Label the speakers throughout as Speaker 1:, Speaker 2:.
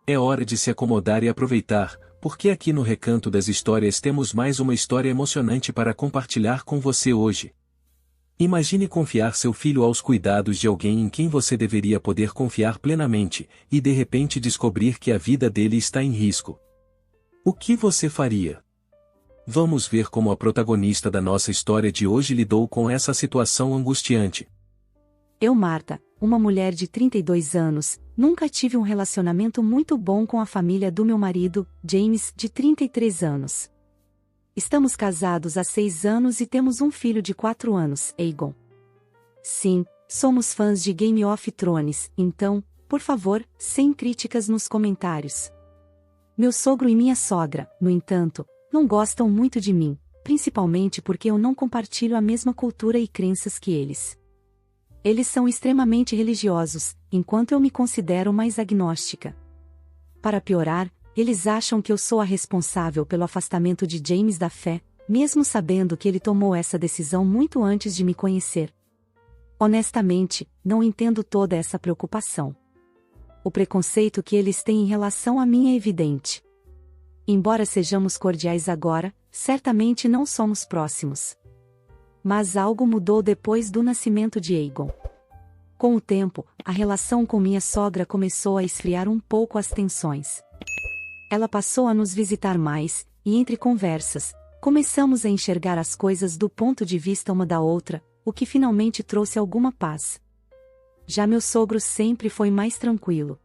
Speaker 1: É hora de se acomodar e aproveitar, porque aqui no Recanto das Histórias temos mais uma história emocionante para compartilhar com você hoje. Imagine confiar seu filho aos cuidados de alguém em quem você deveria poder confiar plenamente, e de repente descobrir que a vida dele está em risco. O que você faria? Vamos ver como a protagonista da nossa história de hoje lidou com essa situação angustiante.
Speaker 2: Eu, Marta, uma mulher de 32 anos, nunca tive um relacionamento muito bom com a família do meu marido, James, de 33 anos. Estamos casados há 6 anos e temos um filho de 4 anos, Aegon. Sim, somos fãs de Game of Thrones, então, por favor, sem críticas nos comentários. Meu sogro e minha sogra, no entanto, não gostam muito de mim, principalmente porque eu não compartilho a mesma cultura e crenças que eles. Eles são extremamente religiosos, enquanto eu me considero mais agnóstica. Para piorar, eles acham que eu sou a responsável pelo afastamento de James da fé, mesmo sabendo que ele tomou essa decisão muito antes de me conhecer. Honestamente, não entendo toda essa preocupação. O preconceito que eles têm em relação a mim é evidente. Embora sejamos cordiais agora, certamente não somos próximos. Mas algo mudou depois do nascimento de Aegon. Com o tempo, a relação com minha sogra começou a esfriar um pouco as tensões. Ela passou a nos visitar mais, e entre conversas, começamos a enxergar as coisas do ponto de vista uma da outra, o que finalmente trouxe alguma paz. Já meu sogro sempre foi mais tranquilo.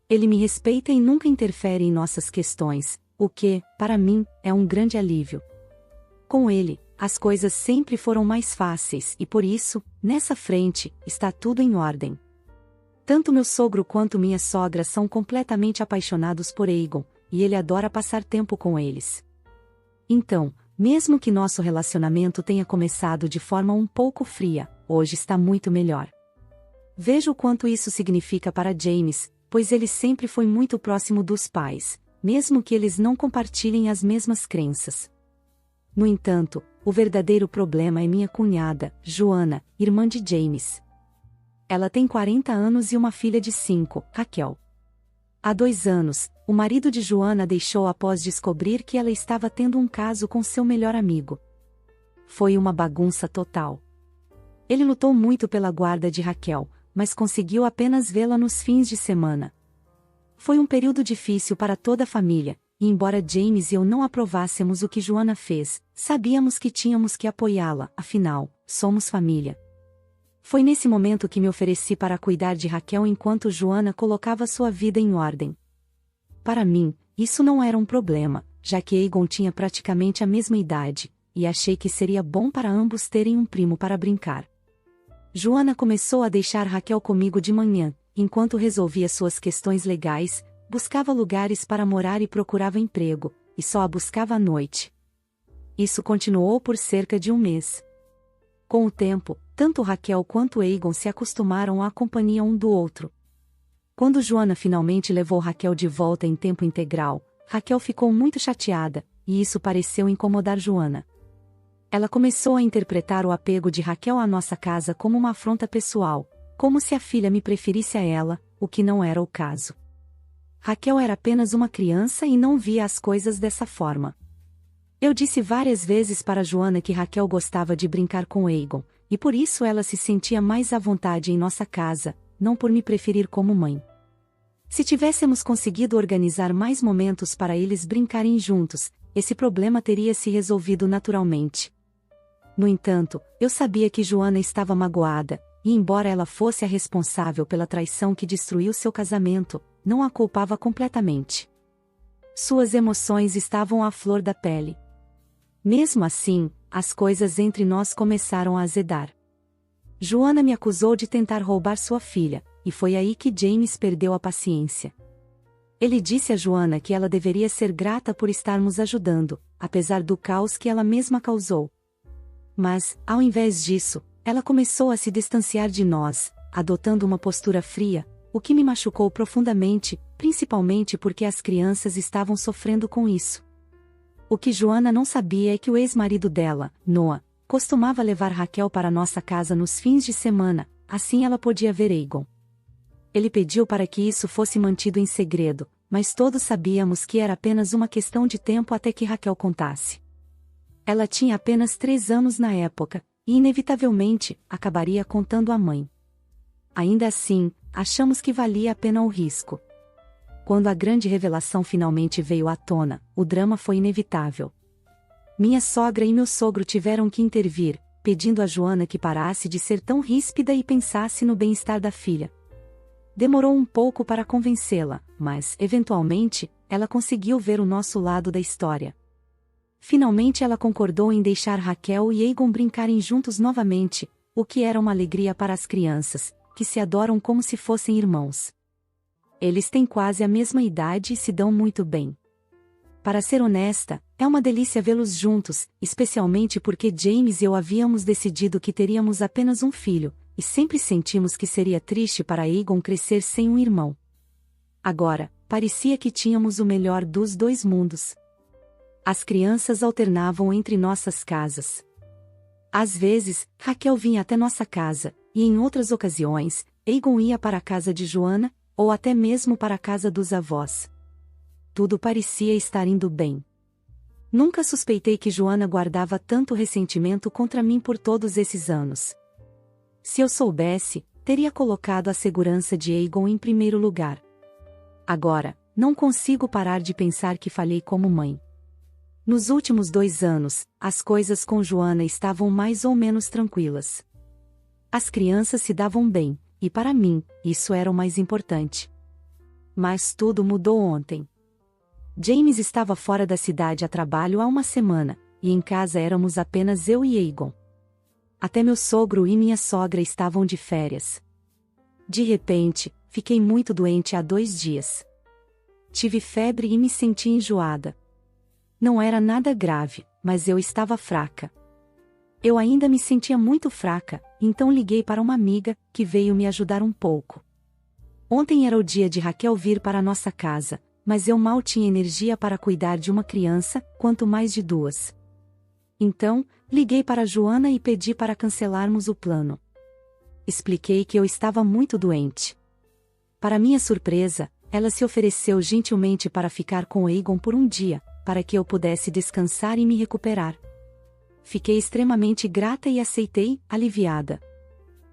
Speaker 2: Ele me respeita e nunca interfere em nossas questões, o que, para mim, é um grande alívio. Com ele, as coisas sempre foram mais fáceis e por isso, nessa frente, está tudo em ordem. Tanto meu sogro quanto minha sogra são completamente apaixonados por Aegon, e ele adora passar tempo com eles. Então, mesmo que nosso relacionamento tenha começado de forma um pouco fria, hoje está muito melhor. Vejo o quanto isso significa para James, pois ele sempre foi muito próximo dos pais, mesmo que eles não compartilhem as mesmas crenças. No entanto, o verdadeiro problema é minha cunhada, Joanna, irmã de James. Ela tem 40 anos e uma filha de 5, Raquel. Há 2 anos, o marido de Joanna deixou após descobrir que ela estava tendo um caso com seu melhor amigo. Foi uma bagunça total. Ele lutou muito pela guarda de Raquel, mas conseguiu apenas vê-la nos fins de semana. Foi um período difícil para toda a família, e embora James e eu não aprovássemos o que Joanna fez, sabíamos que tínhamos que apoiá-la, afinal, somos família. Foi nesse momento que me ofereci para cuidar de Raquel enquanto Joanna colocava sua vida em ordem. Para mim, isso não era um problema, já que Aegon tinha praticamente a mesma idade, e achei que seria bom para ambos terem um primo para brincar. Joanna começou a deixar Raquel comigo de manhã, enquanto resolvia suas questões legais, buscava lugares para morar e procurava emprego, e só a buscava à noite. Isso continuou por cerca de 1 mês. Com o tempo, tanto Raquel quanto Aegon se acostumaram à companhia um do outro. Quando Joanna finalmente levou Raquel de volta em tempo integral, Raquel ficou muito chateada, e isso pareceu incomodar Joanna. Ela começou a interpretar o apego de Raquel à nossa casa como uma afronta pessoal, como se a filha me preferisse a ela, o que não era o caso. Raquel era apenas uma criança e não via as coisas dessa forma. Eu disse várias vezes para Joanna que Raquel gostava de brincar com Aegon, e por isso ela se sentia mais à vontade em nossa casa, não por me preferir como mãe. Se tivéssemos conseguido organizar mais momentos para eles brincarem juntos, esse problema teria se resolvido naturalmente. No entanto, eu sabia que Joanna estava magoada, e embora ela fosse a responsável pela traição que destruiu seu casamento, não a culpava completamente. Suas emoções estavam à flor da pele. Mesmo assim, as coisas entre nós começaram a azedar. Joanna me acusou de tentar roubar sua filha, e foi aí que James perdeu a paciência. Ele disse a Joanna que ela deveria ser grata por estarmos ajudando, apesar do caos que ela mesma causou. Mas, ao invés disso, ela começou a se distanciar de nós, adotando uma postura fria, o que me machucou profundamente, principalmente porque as crianças estavam sofrendo com isso. O que Joanna não sabia é que o ex-marido dela, Noah, costumava levar Raquel para nossa casa nos fins de semana, assim ela podia ver Aegon. Ele pediu para que isso fosse mantido em segredo, mas todos sabíamos que era apenas uma questão de tempo até que Raquel contasse. Ela tinha apenas 3 anos na época, e inevitavelmente, acabaria contando à mãe. Ainda assim, achamos que valia a pena o risco. Quando a grande revelação finalmente veio à tona, o drama foi inevitável. Minha sogra e meu sogro tiveram que intervir, pedindo a Joana que parasse de ser tão ríspida e pensasse no bem-estar da filha. Demorou um pouco para convencê-la, mas, eventualmente, ela conseguiu ver o nosso lado da história. Finalmente ela concordou em deixar Raquel e Egon brincarem juntos novamente, o que era uma alegria para as crianças, que se adoram como se fossem irmãos. Eles têm quase a mesma idade e se dão muito bem. Para ser honesta, é uma delícia vê-los juntos, especialmente porque James e eu havíamos decidido que teríamos apenas um filho, e sempre sentimos que seria triste para Egon crescer sem um irmão. Agora, parecia que tínhamos o melhor dos 2 mundos. As crianças alternavam entre nossas casas. Às vezes, Raquel vinha até nossa casa, e em outras ocasiões, Egon ia para a casa de Joana, ou até mesmo para a casa dos avós. Tudo parecia estar indo bem. Nunca suspeitei que Joana guardava tanto ressentimento contra mim por todos esses anos. Se eu soubesse, teria colocado a segurança de Egon em primeiro lugar. Agora, não consigo parar de pensar que falhei como mãe. Nos últimos 2 anos, as coisas com Joana estavam mais ou menos tranquilas. As crianças se davam bem, e para mim, isso era o mais importante. Mas tudo mudou ontem. James estava fora da cidade a trabalho há uma semana, e em casa éramos apenas eu e Egon. Até meu sogro e minha sogra estavam de férias. De repente, fiquei muito doente há 2 dias. Tive febre e me senti enjoada. Não era nada grave, mas eu estava fraca. Eu ainda me sentia muito fraca, então liguei para uma amiga, que veio me ajudar um pouco. Ontem era o dia de Raquel vir para a nossa casa, mas eu mal tinha energia para cuidar de uma criança, quanto mais de 2. Então, liguei para Joana e pedi para cancelarmos o plano. Expliquei que eu estava muito doente. Para minha surpresa, ela se ofereceu gentilmente para ficar com Egon por um dia, para que eu pudesse descansar e me recuperar. Fiquei extremamente grata e aceitei, aliviada.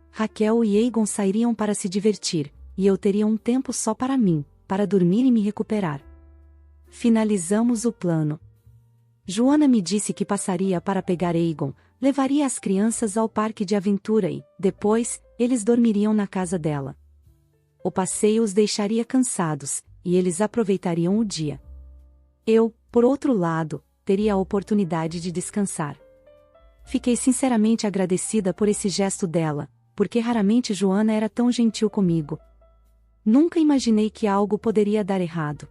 Speaker 2: Raquel e Egon sairiam para se divertir, e eu teria um tempo só para mim, para dormir e me recuperar. Finalizamos o plano. Joana me disse que passaria para pegar Egon, levaria as crianças ao parque de aventura e, depois, eles dormiriam na casa dela. O passeio os deixaria cansados, e eles aproveitariam o dia. Eu, por outro lado, teria a oportunidade de descansar. Fiquei sinceramente agradecida por esse gesto dela, porque raramente Joana era tão gentil comigo. Nunca imaginei que algo poderia dar errado.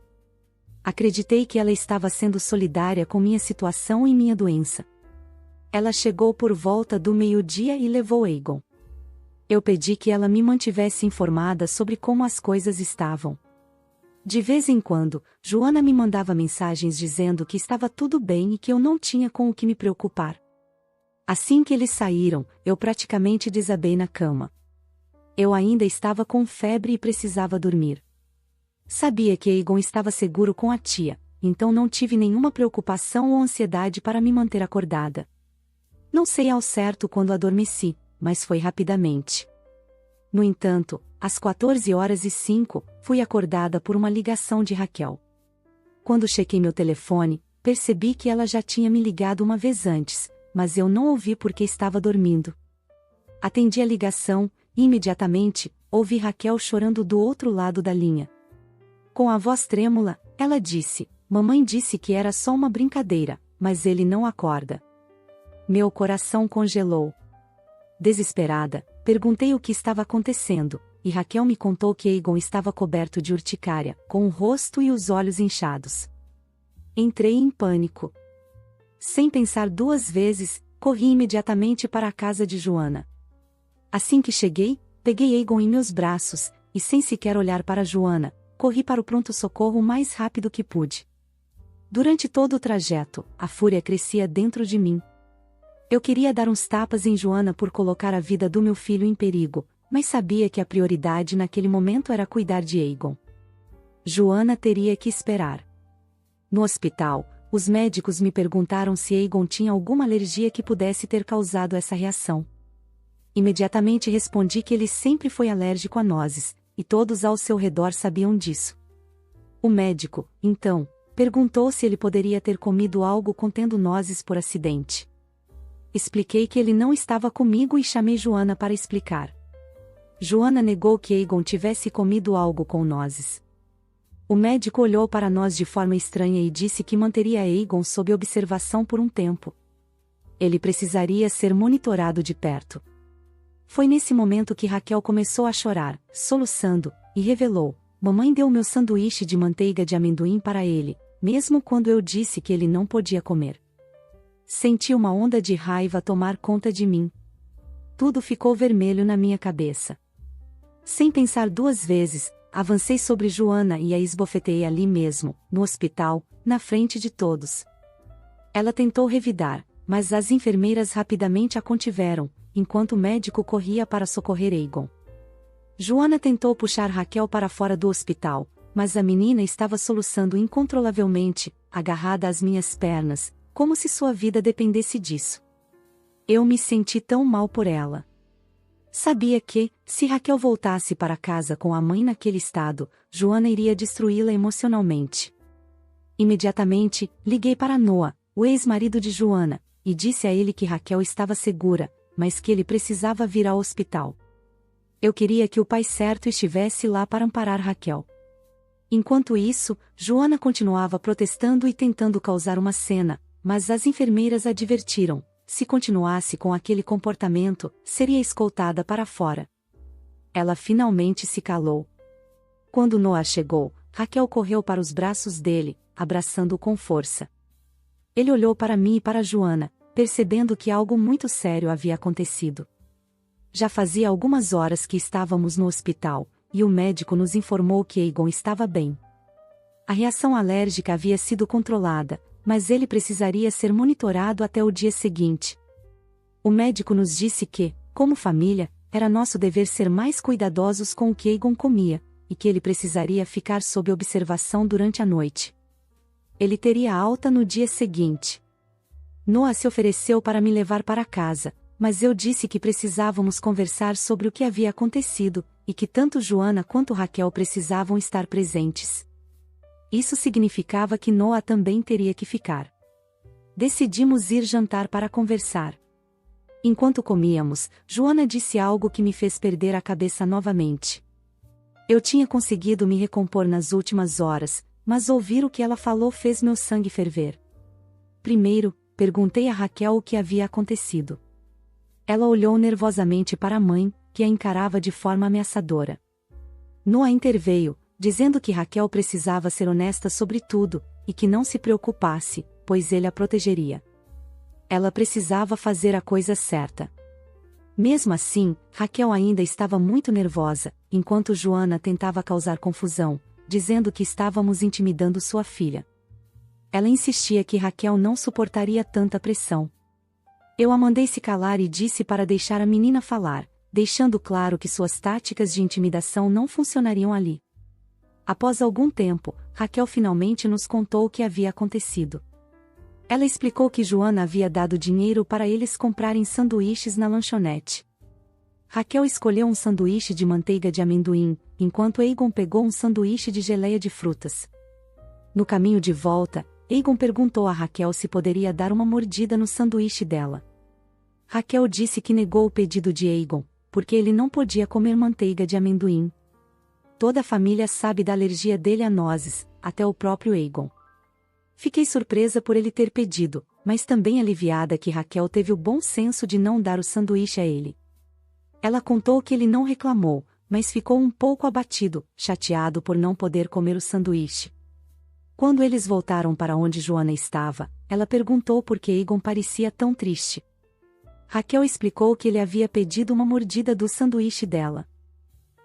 Speaker 2: Acreditei que ela estava sendo solidária com minha situação e minha doença. Ela chegou por volta do meio-dia e levou Egon. Eu pedi que ela me mantivesse informada sobre como as coisas estavam. De vez em quando, Joana me mandava mensagens dizendo que estava tudo bem e que eu não tinha com o que me preocupar. Assim que eles saíram, eu praticamente desabei na cama. Eu ainda estava com febre e precisava dormir. Sabia que Egon estava seguro com a tia, então não tive nenhuma preocupação ou ansiedade para me manter acordada. Não sei ao certo quando adormeci, mas foi rapidamente. No entanto, às 14h05, fui acordada por uma ligação de Raquel. Quando chequei meu telefone, percebi que ela já tinha me ligado uma vez antes, mas eu não ouvi porque estava dormindo. Atendi a ligação, e imediatamente, ouvi Raquel chorando do outro lado da linha. Com a voz trêmula, ela disse: "Mamãe disse que era só uma brincadeira, mas ele não acorda." Meu coração congelou. Desesperada, perguntei o que estava acontecendo, e Raquel me contou que Egon estava coberto de urticária, com o rosto e os olhos inchados. Entrei em pânico. Sem pensar 2 vezes, corri imediatamente para a casa de Joana. Assim que cheguei, peguei Egon em meus braços, e sem sequer olhar para Joana, corri para o pronto-socorro o mais rápido que pude. Durante todo o trajeto, a fúria crescia dentro de mim. Eu queria dar uns tapas em Joana por colocar a vida do meu filho em perigo, mas sabia que a prioridade naquele momento era cuidar de Egon. Joana teria que esperar. No hospital, os médicos me perguntaram se Aegon tinha alguma alergia que pudesse ter causado essa reação. Imediatamente respondi que ele sempre foi alérgico a nozes, e todos ao seu redor sabiam disso. O médico, então, perguntou se ele poderia ter comido algo contendo nozes por acidente. Expliquei que ele não estava comigo e chamei Joana para explicar. Joana negou que Aegon tivesse comido algo com nozes. O médico olhou para nós de forma estranha e disse que manteria Aegon sob observação por um tempo. Ele precisaria ser monitorado de perto. Foi nesse momento que Raquel começou a chorar, soluçando, e revelou: "Mamãe deu meu sanduíche de manteiga de amendoim para ele, mesmo quando eu disse que ele não podia comer." Senti uma onda de raiva tomar conta de mim. Tudo ficou vermelho na minha cabeça. Sem pensar duas vezes, avancei sobre Joana e a esbofeteei ali mesmo, no hospital, na frente de todos. Ela tentou revidar, mas as enfermeiras rapidamente a contiveram, enquanto o médico corria para socorrer Aegon. Joana tentou puxar Raquel para fora do hospital, mas a menina estava soluçando incontrolavelmente, agarrada às minhas pernas, como se sua vida dependesse disso. Eu me senti tão mal por ela. Sabia que, se Raquel voltasse para casa com a mãe naquele estado, Joana iria destruí-la emocionalmente. Imediatamente, liguei para Noah, o ex-marido de Joana, e disse a ele que Raquel estava segura, mas que ele precisava vir ao hospital. Eu queria que o pai certo estivesse lá para amparar Raquel. Enquanto isso, Joana continuava protestando e tentando causar uma cena, mas as enfermeiras advertiram: se continuasse com aquele comportamento, seria escoltada para fora. Ela finalmente se calou. Quando Noah chegou, Raquel correu para os braços dele, abraçando-o com força. Ele olhou para mim e para Joana, percebendo que algo muito sério havia acontecido. Já fazia algumas horas que estávamos no hospital, e o médico nos informou que Aegon estava bem. A reação alérgica havia sido controlada, mas ele precisaria ser monitorado até o dia seguinte. O médico nos disse que, como família, era nosso dever ser mais cuidadosos com o que Aegon comia, e que ele precisaria ficar sob observação durante a noite. Ele teria alta no dia seguinte. Noah se ofereceu para me levar para casa, mas eu disse que precisávamos conversar sobre o que havia acontecido, e que tanto Joana quanto Raquel precisavam estar presentes. Isso significava que Noah também teria que ficar. Decidimos ir jantar para conversar. Enquanto comíamos, Joana disse algo que me fez perder a cabeça novamente. Eu tinha conseguido me recompor nas últimas horas, mas ouvir o que ela falou fez meu sangue ferver. Primeiro, perguntei a Raquel o que havia acontecido. Ela olhou nervosamente para a mãe, que a encarava de forma ameaçadora. Noah interveio, dizendo que Raquel precisava ser honesta sobre tudo, e que não se preocupasse, pois ele a protegeria. Ela precisava fazer a coisa certa. Mesmo assim, Raquel ainda estava muito nervosa, enquanto Joana tentava causar confusão, dizendo que estávamos intimidando sua filha. Ela insistia que Raquel não suportaria tanta pressão. Eu a mandei se calar e disse para deixar a menina falar, deixando claro que suas táticas de intimidação não funcionariam ali. Após algum tempo, Raquel finalmente nos contou o que havia acontecido. Ela explicou que Joana havia dado dinheiro para eles comprarem sanduíches na lanchonete. Raquel escolheu um sanduíche de manteiga de amendoim, enquanto Aegon pegou um sanduíche de geleia de frutas. No caminho de volta, Aegon perguntou a Raquel se poderia dar uma mordida no sanduíche dela. Raquel disse que negou o pedido de Aegon, porque ele não podia comer manteiga de amendoim. Toda a família sabe da alergia dele a nozes, até o próprio Aegon. Fiquei surpresa por ele ter pedido, mas também aliviada que Raquel teve o bom senso de não dar o sanduíche a ele. Ela contou que ele não reclamou, mas ficou um pouco abatido, chateado por não poder comer o sanduíche. Quando eles voltaram para onde Joana estava, ela perguntou por que Aegon parecia tão triste. Raquel explicou que ele havia pedido uma mordida do sanduíche dela.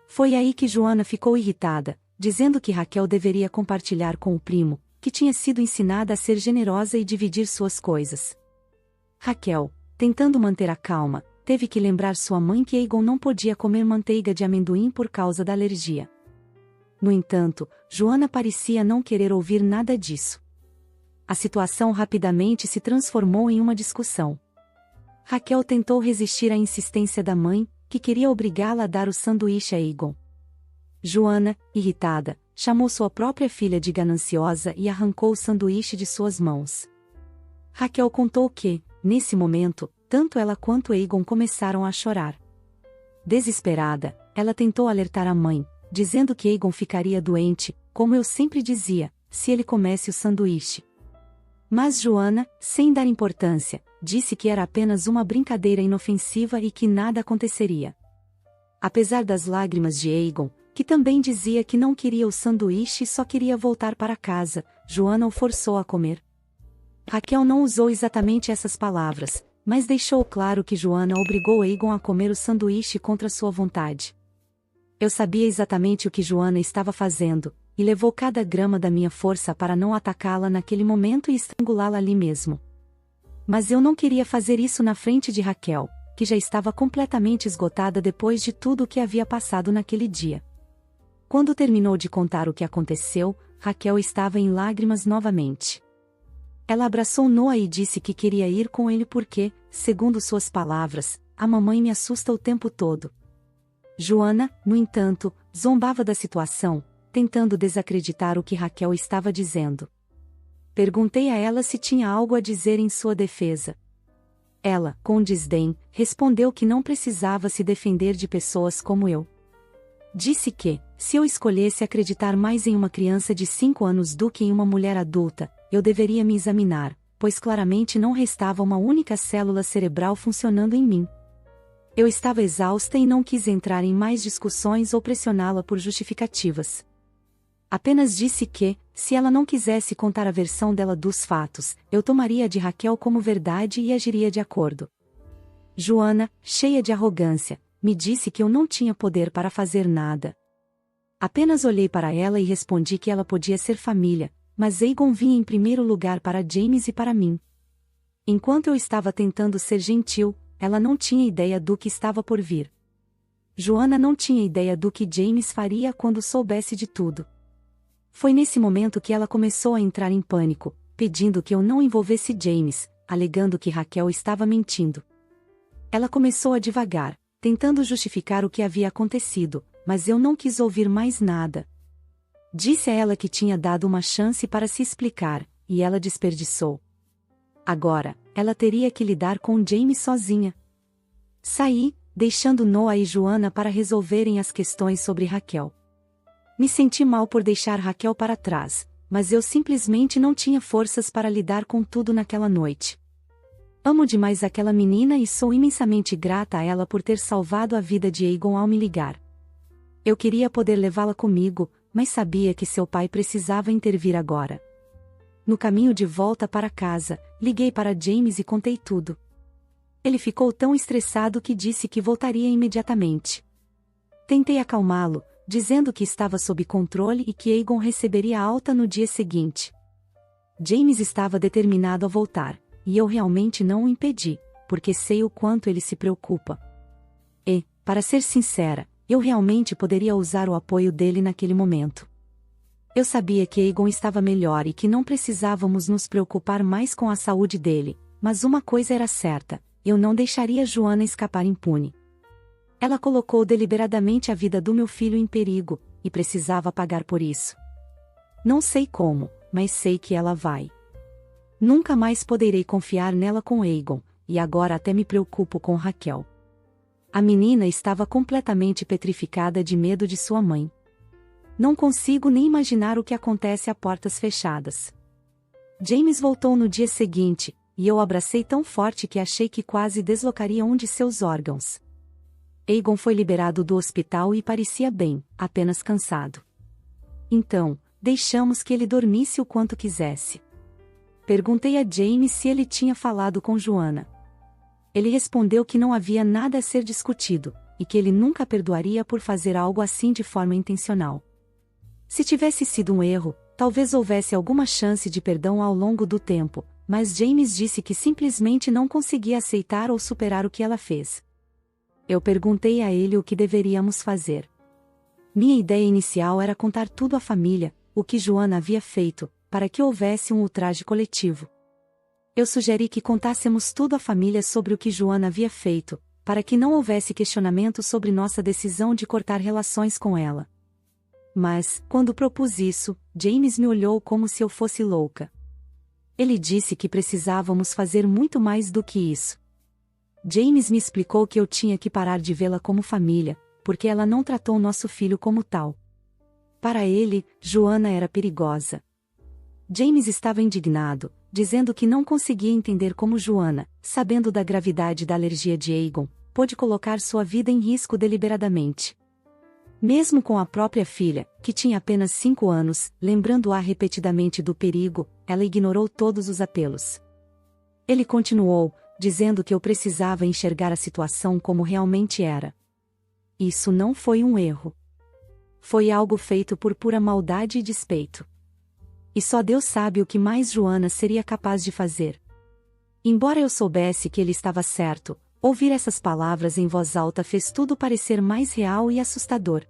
Speaker 2: Foi aí que Joana ficou irritada, dizendo que Raquel deveria compartilhar com o primo, que tinha sido ensinada a ser generosa e dividir suas coisas. Raquel, tentando manter a calma, teve que lembrar sua mãe que Aegon não podia comer manteiga de amendoim por causa da alergia. No entanto, Joana parecia não querer ouvir nada disso. A situação rapidamente se transformou em uma discussão. Raquel tentou resistir à insistência da mãe, que queria obrigá-la a dar o sanduíche a Egon. Joana, irritada, chamou sua própria filha de gananciosa e arrancou o sanduíche de suas mãos. Raquel contou que, nesse momento, tanto ela quanto Egon começaram a chorar. Desesperada, ela tentou alertar a mãe, dizendo que Egon ficaria doente, como eu sempre dizia, se ele comesse o sanduíche. Mas Joana, sem dar importância, disse que era apenas uma brincadeira inofensiva e que nada aconteceria. Apesar das lágrimas de Egon, que também dizia que não queria o sanduíche e só queria voltar para casa, Joana o forçou a comer. Raquel não usou exatamente essas palavras, mas deixou claro que Joana obrigou Egon a comer o sanduíche contra sua vontade. Eu sabia exatamente o que Joana estava fazendo, e levou cada grama da minha força para não atacá-la naquele momento e estrangulá-la ali mesmo. Mas eu não queria fazer isso na frente de Raquel, que já estava completamente esgotada depois de tudo o que havia passado naquele dia. Quando terminou de contar o que aconteceu, Raquel estava em lágrimas novamente. Ela abraçou Noah e disse que queria ir com ele porque, segundo suas palavras, a mamãe me assusta o tempo todo. Joana, no entanto, zombava da situação, tentando desacreditar o que Raquel estava dizendo. Perguntei a ela se tinha algo a dizer em sua defesa. Ela, com desdém, respondeu que não precisava se defender de pessoas como eu. Disse que, se eu escolhesse acreditar mais em uma criança de 5 anos do que em uma mulher adulta, eu deveria me examinar, pois claramente não restava uma única célula cerebral funcionando em mim. Eu estava exausta e não quis entrar em mais discussões ou pressioná-la por justificativas. Apenas disse que, se ela não quisesse contar a versão dela dos fatos, eu tomaria a de Raquel como verdade e agiria de acordo. Joana, cheia de arrogância, me disse que eu não tinha poder para fazer nada. Apenas olhei para ela e respondi que ela podia ser família, mas Egon vinha em primeiro lugar para James e para mim. Enquanto eu estava tentando ser gentil, ela não tinha ideia do que estava por vir. Joana não tinha ideia do que James faria quando soubesse de tudo. Foi nesse momento que ela começou a entrar em pânico, pedindo que eu não envolvesse James, alegando que Raquel estava mentindo. Ela começou a divagar, tentando justificar o que havia acontecido, mas eu não quis ouvir mais nada. Disse a ela que tinha dado uma chance para se explicar, e ela desperdiçou. Agora, ela teria que lidar com James sozinha. Saí, deixando Noah e Joana para resolverem as questões sobre Raquel. Me senti mal por deixar Raquel para trás, mas eu simplesmente não tinha forças para lidar com tudo naquela noite. Amo demais aquela menina e sou imensamente grata a ela por ter salvado a vida de Egon ao me ligar. Eu queria poder levá-la comigo, mas sabia que seu pai precisava intervir agora. No caminho de volta para casa, liguei para James e contei tudo. Ele ficou tão estressado que disse que voltaria imediatamente. Tentei acalmá-lo, dizendo que estava sob controle e que Egon receberia alta no dia seguinte. James estava determinado a voltar, e eu realmente não o impedi, porque sei o quanto ele se preocupa. E, para ser sincera, eu realmente poderia usar o apoio dele naquele momento. Eu sabia que Egon estava melhor e que não precisávamos nos preocupar mais com a saúde dele, mas uma coisa era certa, eu não deixaria Joana escapar impune. Ela colocou deliberadamente a vida do meu filho em perigo, e precisava pagar por isso. Não sei como, mas sei que ela vai. Nunca mais poderei confiar nela com Egon, e agora até me preocupo com Raquel. A menina estava completamente petrificada de medo de sua mãe. Não consigo nem imaginar o que acontece a portas fechadas. James voltou no dia seguinte, e eu o abracei tão forte que achei que quase deslocaria um de seus órgãos. Egon foi liberado do hospital e parecia bem, apenas cansado. Então, deixamos que ele dormisse o quanto quisesse. Perguntei a James se ele tinha falado com Joana. Ele respondeu que não havia nada a ser discutido, e que ele nunca perdoaria por fazer algo assim de forma intencional. Se tivesse sido um erro, talvez houvesse alguma chance de perdão ao longo do tempo, mas James disse que simplesmente não conseguia aceitar ou superar o que ela fez. Eu perguntei a ele o que deveríamos fazer. Minha ideia inicial era contar tudo à família, o que Joana havia feito, para que houvesse um ultraje coletivo. Eu sugeri que contássemos tudo à família sobre o que Joana havia feito, para que não houvesse questionamento sobre nossa decisão de cortar relações com ela. Mas, quando propus isso, James me olhou como se eu fosse louca. Ele disse que precisávamos fazer muito mais do que isso. James me explicou que eu tinha que parar de vê-la como família, porque ela não tratou nosso filho como tal. Para ele, Joana era perigosa. James estava indignado, dizendo que não conseguia entender como Joana, sabendo da gravidade da alergia de Aegon, pôde colocar sua vida em risco deliberadamente. Mesmo com a própria filha, que tinha apenas 5 anos, lembrando-a repetidamente do perigo, ela ignorou todos os apelos. Ele continuou, dizendo que eu precisava enxergar a situação como realmente era. Isso não foi um erro. Foi algo feito por pura maldade e despeito. E só Deus sabe o que mais Joana seria capaz de fazer. Embora eu soubesse que ele estava certo, ouvir essas palavras em voz alta fez tudo parecer mais real e assustador.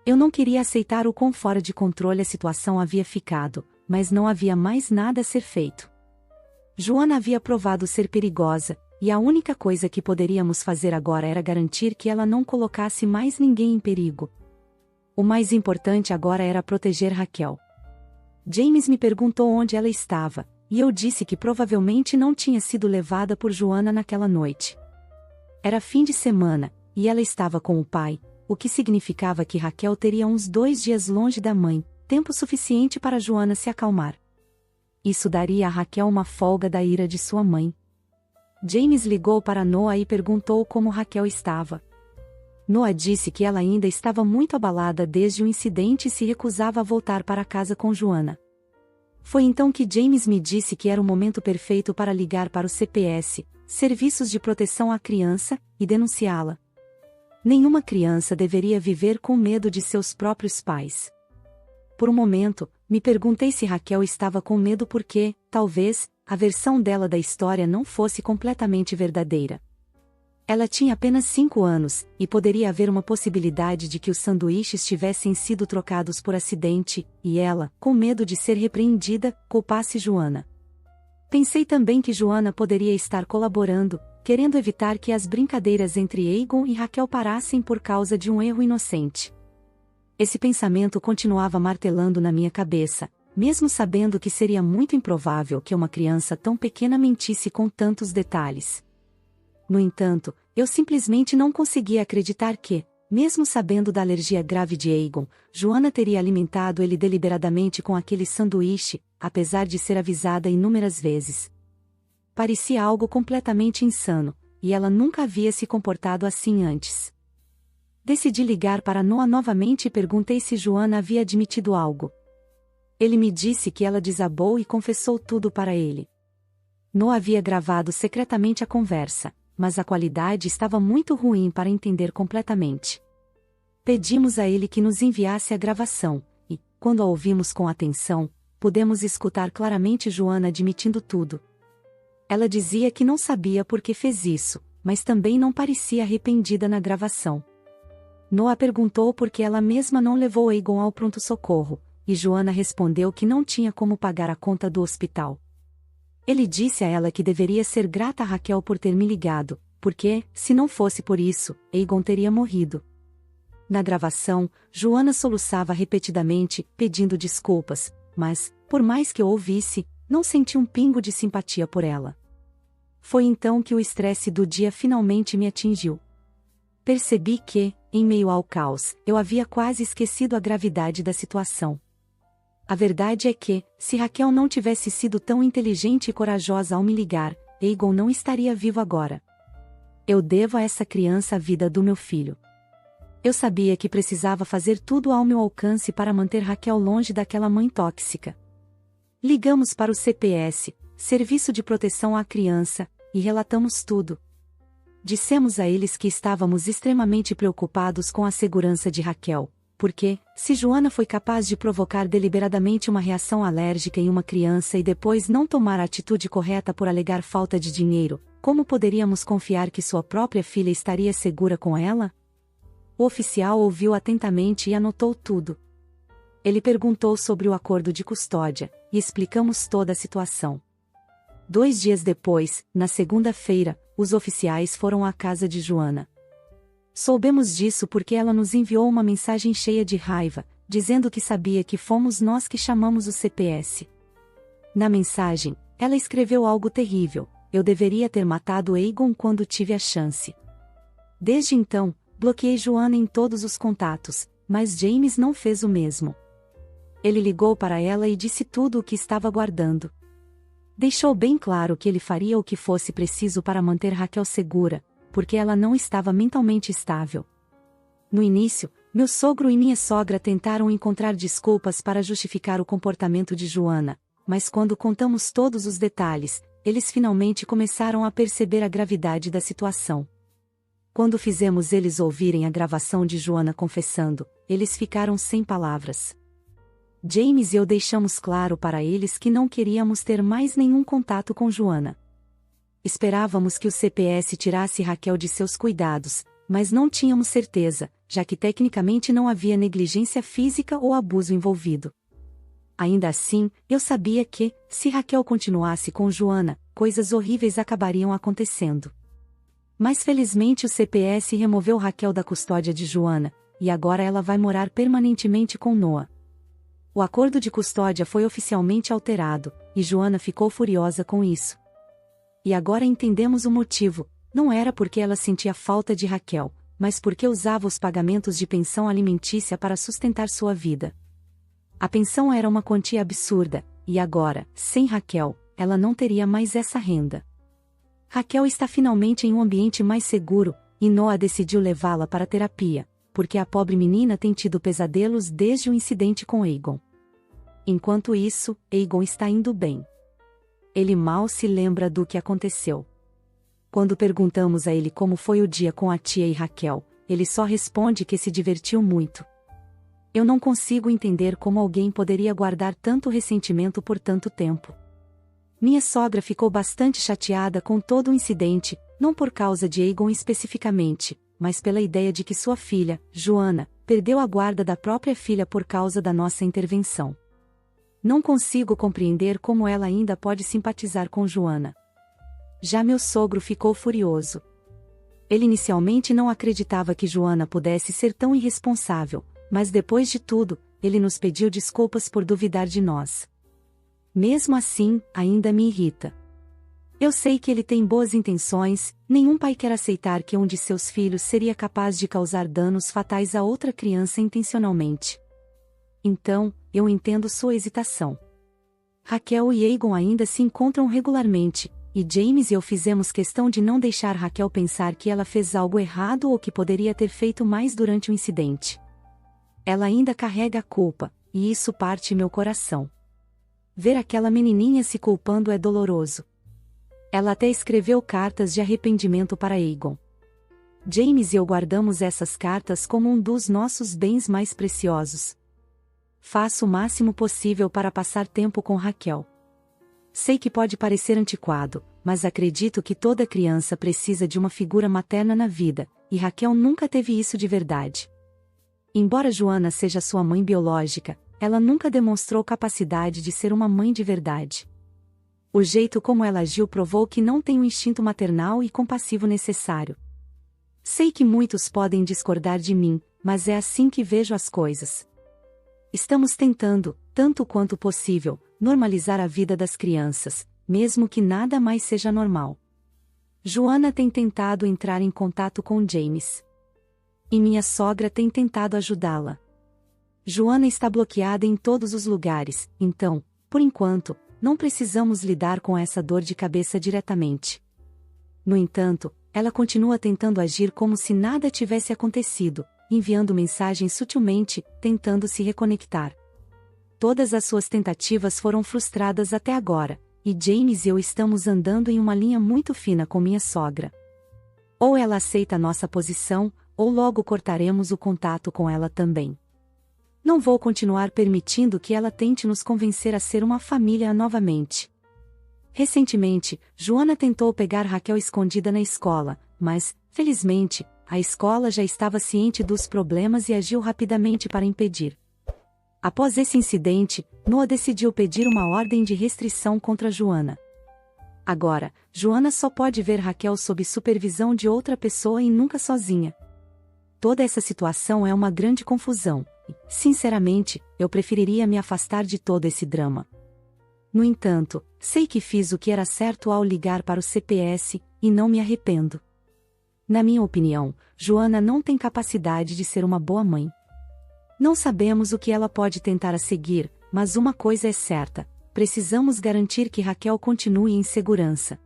Speaker 2: Eu não queria aceitar o quão fora de controle a situação havia ficado, mas não havia mais nada a ser feito. Joana havia provado ser perigosa, e a única coisa que poderíamos fazer agora era garantir que ela não colocasse mais ninguém em perigo. O mais importante agora era proteger Raquel. James me perguntou onde ela estava, e eu disse que provavelmente não tinha sido levada por Joana naquela noite. Era fim de semana, e ela estava com o pai, o que significava que Raquel teria uns 2 dias longe da mãe, tempo suficiente para Joana se acalmar. Isso daria a Raquel uma folga da ira de sua mãe. James ligou para Noah e perguntou como Raquel estava. Noah disse que ela ainda estava muito abalada desde o incidente e se recusava a voltar para casa com Joana. Foi então que James me disse que era o momento perfeito para ligar para o CPS, Serviços de Proteção à Criança, e denunciá-la. Nenhuma criança deveria viver com medo de seus próprios pais. Por um momento, me perguntei se Raquel estava com medo porque, talvez, a versão dela da história não fosse completamente verdadeira. Ela tinha apenas 5 anos, e poderia haver uma possibilidade de que os sanduíches tivessem sido trocados por acidente, e ela, com medo de ser repreendida, culpasse Joana. Pensei também que Joana poderia estar colaborando, querendo evitar que as brincadeiras entre Aegon e Raquel parassem por causa de um erro inocente. Esse pensamento continuava martelando na minha cabeça, mesmo sabendo que seria muito improvável que uma criança tão pequena mentisse com tantos detalhes. No entanto, eu simplesmente não conseguia acreditar que, mesmo sabendo da alergia grave de Aegon, Joana teria alimentado ele deliberadamente com aquele sanduíche, apesar de ser avisada inúmeras vezes. Parecia algo completamente insano, e ela nunca havia se comportado assim antes. Decidi ligar para Noah novamente e perguntei se Joana havia admitido algo. Ele me disse que ela desabou e confessou tudo para ele. Noah havia gravado secretamente a conversa, mas a qualidade estava muito ruim para entender completamente. Pedimos a ele que nos enviasse a gravação, e, quando a ouvimos com atenção, pudemos escutar claramente Joana admitindo tudo. Ela dizia que não sabia por que fez isso, mas também não parecia arrependida na gravação. Noah perguntou por que ela mesma não levou Aegon ao pronto-socorro, e Joana respondeu que não tinha como pagar a conta do hospital. Ele disse a ela que deveria ser grata a Raquel por ter me ligado, porque, se não fosse por isso, Aegon teria morrido. Na gravação, Joana soluçava repetidamente, pedindo desculpas, mas, por mais que eu ouvisse, não senti um pingo de simpatia por ela. Foi então que o estresse do dia finalmente me atingiu. Percebi que, em meio ao caos, eu havia quase esquecido a gravidade da situação. A verdade é que, se Raquel não tivesse sido tão inteligente e corajosa ao me ligar, Aegon não estaria vivo agora. Eu devo a essa criança a vida do meu filho. Eu sabia que precisava fazer tudo ao meu alcance para manter Raquel longe daquela mãe tóxica. Ligamos para o CPS, Serviço de Proteção à Criança, e relatamos tudo. Dissemos a eles que estávamos extremamente preocupados com a segurança de Raquel, porque, se Joana foi capaz de provocar deliberadamente uma reação alérgica em uma criança e depois não tomar a atitude correta por alegar falta de dinheiro, como poderíamos confiar que sua própria filha estaria segura com ela? O oficial ouviu atentamente e anotou tudo. Ele perguntou sobre o acordo de custódia, e explicamos toda a situação. 2 dias depois, na segunda-feira, os oficiais foram à casa de Joana. Soubemos disso porque ela nos enviou uma mensagem cheia de raiva, dizendo que sabia que fomos nós que chamamos o CPS. Na mensagem, ela escreveu algo terrível: eu deveria ter matado Egon quando tive a chance. Desde então, bloqueei Joana em todos os contatos, mas James não fez o mesmo. Ele ligou para ela e disse tudo o que estava guardando. Deixou bem claro que ele faria o que fosse preciso para manter Raquel segura, porque ela não estava mentalmente estável. No início, meu sogro e minha sogra tentaram encontrar desculpas para justificar o comportamento de Joana, mas quando contamos todos os detalhes, eles finalmente começaram a perceber a gravidade da situação. Quando fizemos eles ouvirem a gravação de Joana confessando, eles ficaram sem palavras. James e eu deixamos claro para eles que não queríamos ter mais nenhum contato com Joana. Esperávamos que o CPS tirasse Raquel de seus cuidados, mas não tínhamos certeza, já que tecnicamente não havia negligência física ou abuso envolvido. Ainda assim, eu sabia que, se Raquel continuasse com Joana, coisas horríveis acabariam acontecendo. Mas felizmente o CPS removeu Raquel da custódia de Joana, e agora ela vai morar permanentemente com Noah. O acordo de custódia foi oficialmente alterado, e Joana ficou furiosa com isso. E agora entendemos o motivo: não era porque ela sentia falta de Raquel, mas porque usava os pagamentos de pensão alimentícia para sustentar sua vida. A pensão era uma quantia absurda, e agora, sem Raquel, ela não teria mais essa renda. Raquel está finalmente em um ambiente mais seguro, e Noah decidiu levá-la para terapia, porque a pobre menina tem tido pesadelos desde o incidente com Egon. Enquanto isso, Egon está indo bem. Ele mal se lembra do que aconteceu. Quando perguntamos a ele como foi o dia com a tia e Raquel, ele só responde que se divertiu muito. Eu não consigo entender como alguém poderia guardar tanto ressentimento por tanto tempo. Minha sogra ficou bastante chateada com todo o incidente, não por causa de Egon especificamente, mas pela ideia de que sua filha, Joana, perdeu a guarda da própria filha por causa da nossa intervenção. Não consigo compreender como ela ainda pode simpatizar com Joana. Já meu sogro ficou furioso. Ele inicialmente não acreditava que Joana pudesse ser tão irresponsável, mas depois de tudo, ele nos pediu desculpas por duvidar de nós. Mesmo assim, ainda me irrita. Eu sei que ele tem boas intenções, nenhum pai quer aceitar que um de seus filhos seria capaz de causar danos fatais a outra criança intencionalmente. Então, eu entendo sua hesitação. Raquel e Egon ainda se encontram regularmente, e James e eu fizemos questão de não deixar Raquel pensar que ela fez algo errado ou que poderia ter feito mais durante o incidente. Ela ainda carrega a culpa, e isso parte meu coração. Ver aquela menininha se culpando é doloroso. Ela até escreveu cartas de arrependimento para Egon. James e eu guardamos essas cartas como um dos nossos bens mais preciosos. Faço o máximo possível para passar tempo com Raquel. Sei que pode parecer antiquado, mas acredito que toda criança precisa de uma figura materna na vida, e Raquel nunca teve isso de verdade. Embora Joana seja sua mãe biológica, ela nunca demonstrou capacidade de ser uma mãe de verdade. O jeito como ela agiu provou que não tem o instinto maternal e compassivo necessário. Sei que muitos podem discordar de mim, mas é assim que vejo as coisas. Estamos tentando, tanto quanto possível, normalizar a vida das crianças, mesmo que nada mais seja normal. Joana tem tentado entrar em contato com James. E minha sogra tem tentado ajudá-la. Joana está bloqueada em todos os lugares, então, por enquanto, não precisamos lidar com essa dor de cabeça diretamente. No entanto, ela continua tentando agir como se nada tivesse acontecido, enviando mensagens sutilmente, tentando se reconectar. Todas as suas tentativas foram frustradas até agora, e James e eu estamos andando em uma linha muito fina com minha sogra. Ou ela aceita nossa posição, ou logo cortaremos o contato com ela também. Não vou continuar permitindo que ela tente nos convencer a ser uma família novamente. Recentemente, Joana tentou pegar Raquel escondida na escola, mas, felizmente, a escola já estava ciente dos problemas e agiu rapidamente para impedir. Após esse incidente, Noah decidiu pedir uma ordem de restrição contra Joanna. Agora, Joanna só pode ver Raquel sob supervisão de outra pessoa e nunca sozinha. Toda essa situação é uma grande confusão, e, sinceramente, eu preferiria me afastar de todo esse drama. No entanto, sei que fiz o que era certo ao ligar para o CPS, e não me arrependo. Na minha opinião, Joanna não tem capacidade de ser uma boa mãe. Não sabemos o que ela pode tentar a seguir, mas uma coisa é certa: precisamos garantir que Raquel continue em segurança.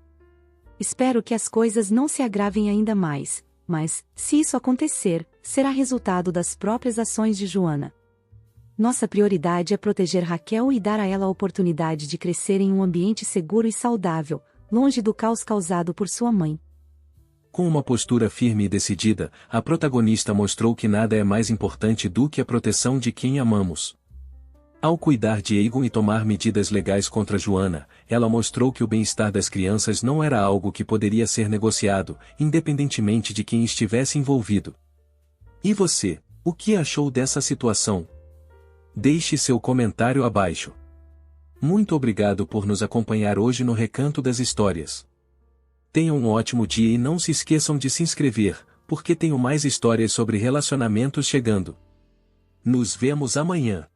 Speaker 2: Espero que as coisas não se agravem ainda mais, mas, se isso acontecer, será resultado das próprias ações de Joanna. Nossa prioridade é proteger Raquel e dar a ela a oportunidade de crescer em um ambiente seguro e saudável, longe do caos causado por sua mãe.
Speaker 1: Com uma postura firme e decidida, a protagonista mostrou que nada é mais importante do que a proteção de quem amamos. Ao cuidar de Egon e tomar medidas legais contra Joanna, ela mostrou que o bem-estar das crianças não era algo que poderia ser negociado, independentemente de quem estivesse envolvido. E você, o que achou dessa situação? Deixe seu comentário abaixo. Muito obrigado por nos acompanhar hoje no Recanto das Histórias. Tenham um ótimo dia e não se esqueçam de se inscrever, porque tenho mais histórias sobre relacionamentos chegando. Nos vemos amanhã.